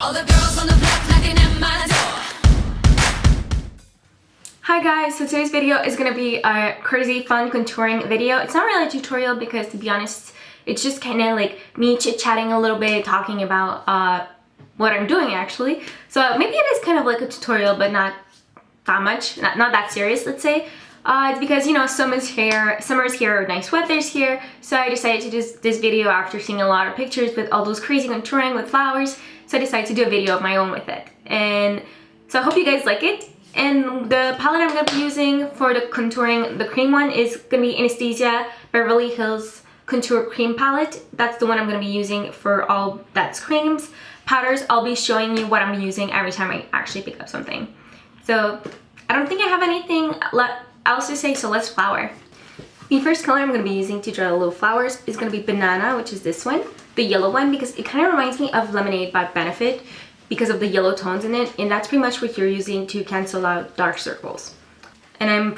All the girls on the block knocking at my door. Hi guys, so today's video is going to be a crazy fun contouring video. It's not really a tutorial because, to be honest, it's just kind of like me chit-chatting a little bit, talking about what I'm doing actually. So maybe it is kind of like a tutorial, but not that much, not that serious, let's say. It's because, you know, summer's here, nice weather's here, so I decided to do this video after seeing a lot of pictures with all those crazy contouring with flowers, so I decided to do a video of my own with it. And so I hope you guys like it. And the palette I'm going to be using for the contouring, the cream one, is going to be Anastasia Beverly Hills Contour Cream Palette. That's the one I'm going to be using for all that's creams. Powders, I'll be showing you what I'm using every time I actually pick up something. So I don't think I have anything else to say, so let's flower. The first color I'm going to be using to draw little flowers is going to be Banana, which is this one, the yellow one, because it kind of reminds me of Lemonade by Benefit because of the yellow tones in it, and that's pretty much what you're using to cancel out dark circles. And I'm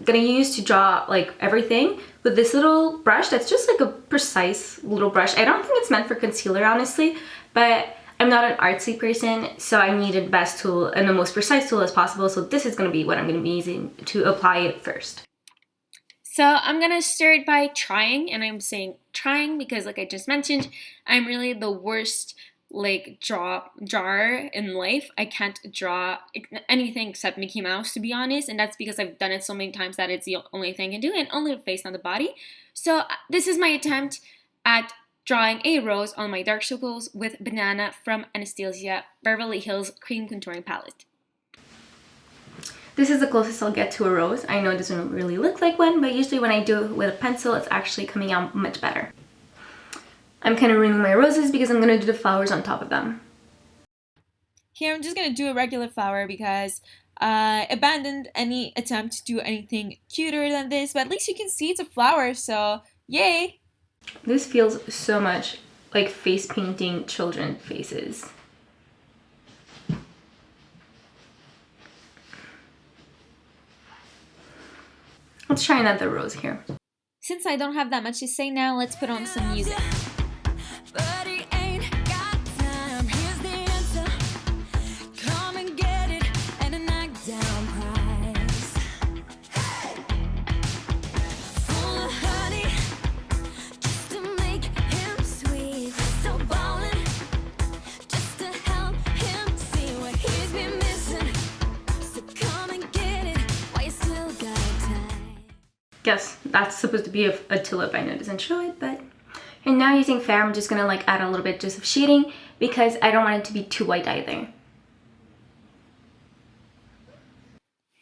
gonna use to draw like everything with this little brush that's just like a precise little brush. I don't think it's meant for concealer, honestly, but I'm not an artsy person, so I needed the best tool and the most precise tool as possible, so this is gonna be what I'm gonna be using to apply it first. So I'm gonna start by trying, and I'm saying trying because, like I just mentioned, I'm really the worst like drawer in life. I can't draw anything except Mickey Mouse, to be honest, and that's because I've done it so many times that it's the only thing I can do, and only the face, not the body. So this is my attempt at drawing a rose on my dark circles with Banana from Anastasia Beverly Hills Cream Contouring Palette. This is the closest I'll get to a rose. I know it doesn't really look like one, but usually when I do it with a pencil, it's actually coming out much better. I'm kind of ruining my roses because I'm going to do the flowers on top of them. Here I'm just going to do a regular flower because I abandoned any attempt to do anything cuter than this, but at least you can see it's a flower, so yay! This feels so much like face painting children faces. Let's try another rose here. Since I don't have that much to say now, let's put on some music. Guess that's supposed to be a tulip. I know it doesn't show it, but... And now using fair, I'm just gonna like add a little bit just of shading because I don't want it to be too white either.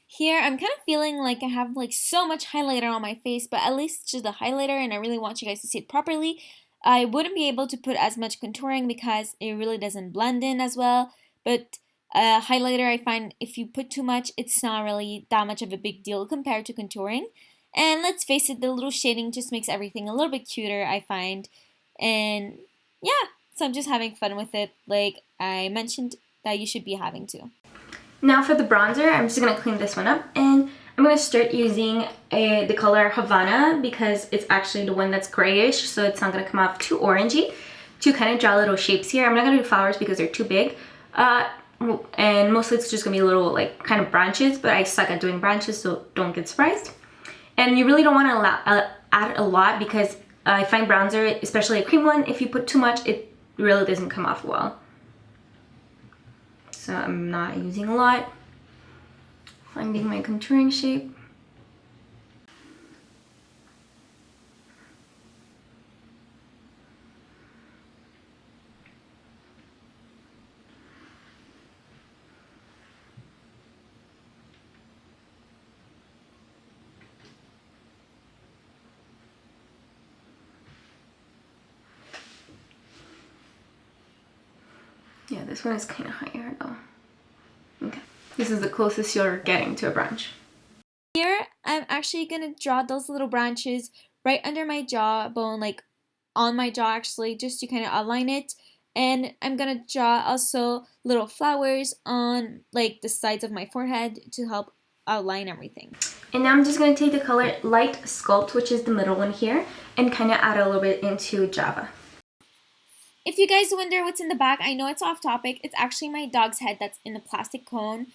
Here, I'm kind of feeling like I have like so much highlighter on my face, but at least it's just a highlighter, and I really want you guys to see it properly. I wouldn't be able to put as much contouring because it really doesn't blend in as well, but highlighter, I find if you put too much, it's not really that much of a big deal compared to contouring. And let's face it, the little shading just makes everything a little bit cuter, I find. And yeah, so I'm just having fun with it, like I mentioned that you should be having to. Now for the bronzer, I'm just going to clean this one up, and I'm going to start using the color Havana because it's actually the one that's grayish, so it's not going to come off too orangey, to kind of draw little shapes here. I'm not going to do flowers because they're too big, and mostly it's just going to be little like kind of branches, but I suck at doing branches, so don't get surprised. And you really don't want to add a lot because I find bronzer, especially a cream one, if you put too much, it really doesn't come off well. So I'm not using a lot. Finding my contouring shape. Yeah, this one is kind of higher though. Okay, this is the closest you're getting to a branch. Here, I'm actually going to draw those little branches right under my jawbone, like on my jaw actually, just to kind of outline it. And I'm going to draw also little flowers on like the sides of my forehead to help outline everything. And now I'm just going to take the color Light Sculpt, which is the middle one here, and kind of add a little bit into Java. If you guys wonder what's in the bag, I know it's off topic. It's actually my dog's head that's in a plastic cone.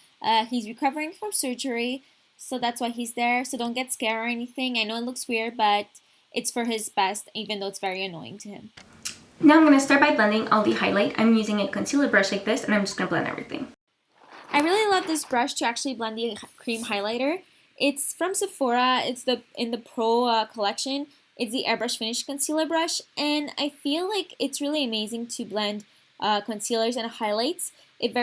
He's recovering from surgery, so that's why he's there. So don't get scared or anything. I know it looks weird, but it's for his best, even though it's very annoying to him. Now I'm going to start by blending all the highlight. I'm using a concealer brush like this, and I'm just going to blend everything. I really love this brush to actually blend the cream highlighter. It's from Sephora. It's in the Pro collection. It's the Airbrush Finish Concealer Brush, and I feel like it's really amazing to blend concealers and highlights. It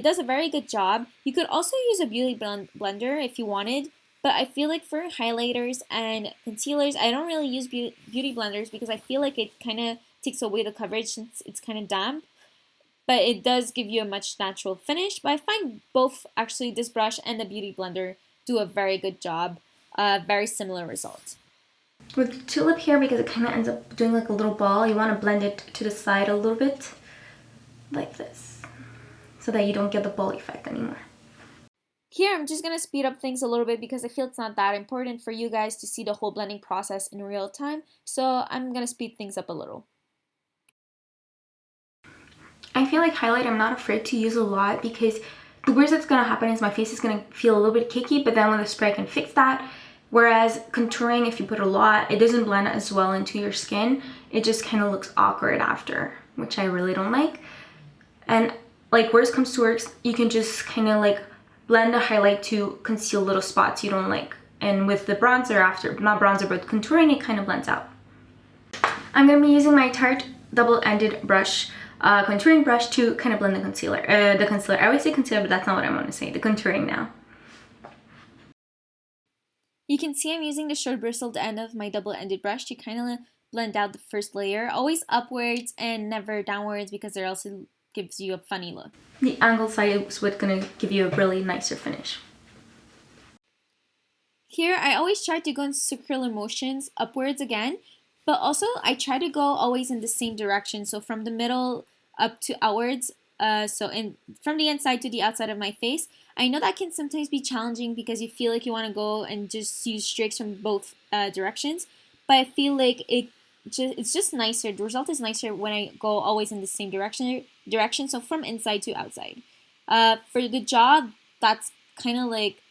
does a very good job. You could also use a beauty blender if you wanted, but I feel like for highlighters and concealers, I don't really use beauty blenders because I feel like it kind of takes away the coverage since it's kind of damp. But it does give you a much natural finish. But I find both actually this brush and the beauty blender do a very good job. Very similar results. With tulip here, because it kind of ends up doing like a little ball, you want to blend it to the side a little bit, like this, so that you don't get the ball effect anymore. Here, I'm just going to speed up things a little bit because I feel it's not that important for you guys to see the whole blending process in real time, so I'm going to speed things up a little. I feel like highlight I'm not afraid to use a lot because the worst that's going to happen is my face is going to feel a little bit cakey, but then with a spray I can fix that. Whereas contouring, if you put a lot, it doesn't blend as well into your skin. It just kind of looks awkward after, which I really don't like. And like worst comes to worst, you can just kind of like blend the highlight to conceal little spots you don't like. And with the bronzer after, not bronzer, but contouring, it kind of blends out. I'm going to be using my Tarte double-ended brush, contouring brush to kind of blend the concealer. I always say concealer, but that's not what I want to say. The contouring now. You can see I'm using the short bristled end of my double-ended brush to kind of blend out the first layer, always upwards and never downwards because or else it gives you a funny look. The angled side is what's going to give you a really nicer finish. Here, I always try to go in circular motions upwards again, but also I try to go always in the same direction, so from the middle up to outwards, from the inside to the outside of my face. I know that can sometimes be challenging because you feel like you want to go and just use streaks from both directions, but I feel like it's just nicer. The result is nicer when I go always in the same direction, so from inside to outside. For the jaw, that's kind of like,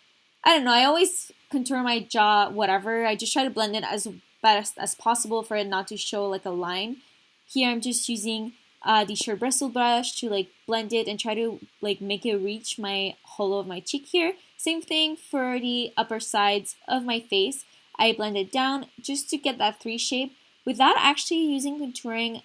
I don't know, I always contour my jaw whatever. I just try to blend it as best as possible for it not to show like a line. Here I'm just using the short bristle brush to like blend it and try to like make it reach my hollow of my cheek here. Same thing for the upper sides of my face. I blend it down just to get that 3 shape without actually using contouring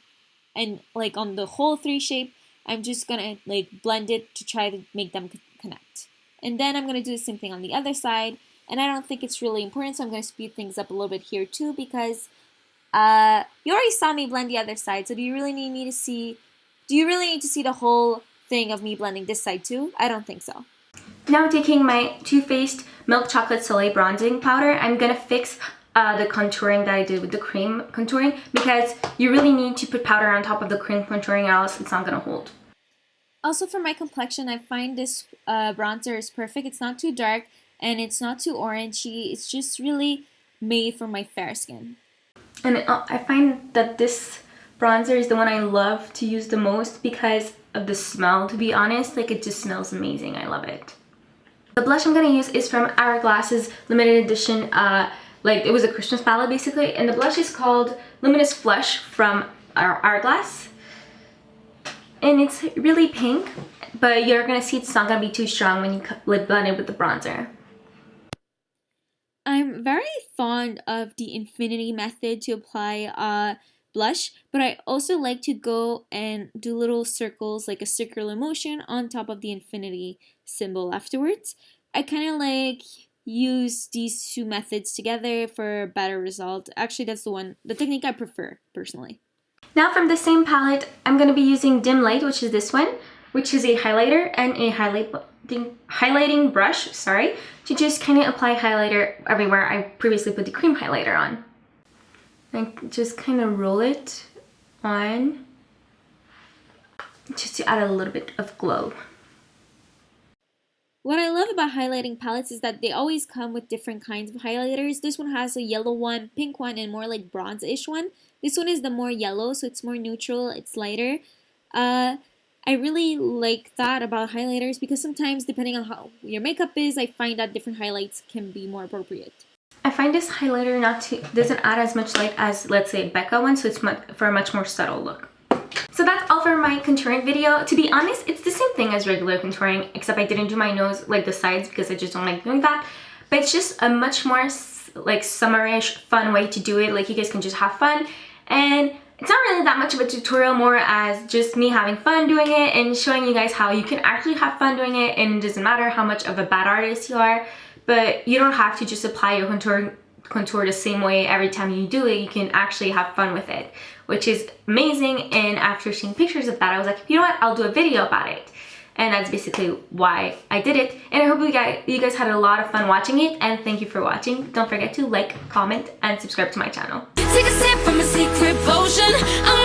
and like on the whole 3 shape. I'm just gonna like blend it to try to make them connect. And then I'm gonna do the same thing on the other side. And I don't think it's really important, so I'm gonna speed things up a little bit here too because you already saw me blend the other side, so do you really need to see the whole thing of me blending this side too? I don't think so. Now I'm taking my Too Faced Milk Chocolate Soleil bronzing powder. I'm gonna fix the contouring that I did with the cream contouring because you really need to put powder on top of the cream contouring or else it's not gonna hold. Also for my complexion, I find this bronzer is perfect. It's not too dark and it's not too orangey. It's just really made for my fair skin. And I find that this bronzer is the one I love to use the most because of the smell, to be honest. Like, it just smells amazing. I love it. The blush I'm going to use is from Hourglass's limited edition, like it was a Christmas palette basically. And the blush is called Luminous Flush from Hourglass. And it's really pink, but you're going to see it's not going to be too strong when you blend it with the bronzer. I'm very fond of the infinity method to apply blush, but I also like to go and do little circles, like a circular motion on top of the infinity symbol afterwards. I kind of like use these two methods together for a better result. Actually, that's the technique I prefer personally. Now from the same palette, I'm going to be using Dim Light, which is this one, which is a highlighter and a highlighting brush, to just kind of apply highlighter everywhere I previously put the cream highlighter on. And just kind of roll it on just to add a little bit of glow. What I love about highlighting palettes is that they always come with different kinds of highlighters. This one has a yellow one, pink one, and more like bronze-ish one. This one is the more yellow, so it's more neutral, it's lighter. I really like that about highlighters because sometimes, depending on how your makeup is, I find that different highlights can be more appropriate. I find this highlighter doesn't add as much light as, let's say, Becca one, so it's for a much more subtle look. So that's all for my contouring video. To be honest, it's the same thing as regular contouring, except I didn't do my nose, like the sides, because I just don't like doing that. But it's just a much more like summerish, fun way to do it. Like, you guys can just have fun, and it's not really that much of a tutorial, more as just me having fun doing it and showing you guys how you can actually have fun doing it, and it doesn't matter how much of a bad artist you are, but you don't have to just apply your contour the same way every time you do it. You can actually have fun with it, which is amazing. And after seeing pictures of that, I was like, you know what, I'll do a video about it. And that's basically why I did it. And I hope you guys had a lot of fun watching it, and thank you for watching. Don't forget to like, comment, and subscribe to my channel. Take a sip from a secret potion. I'm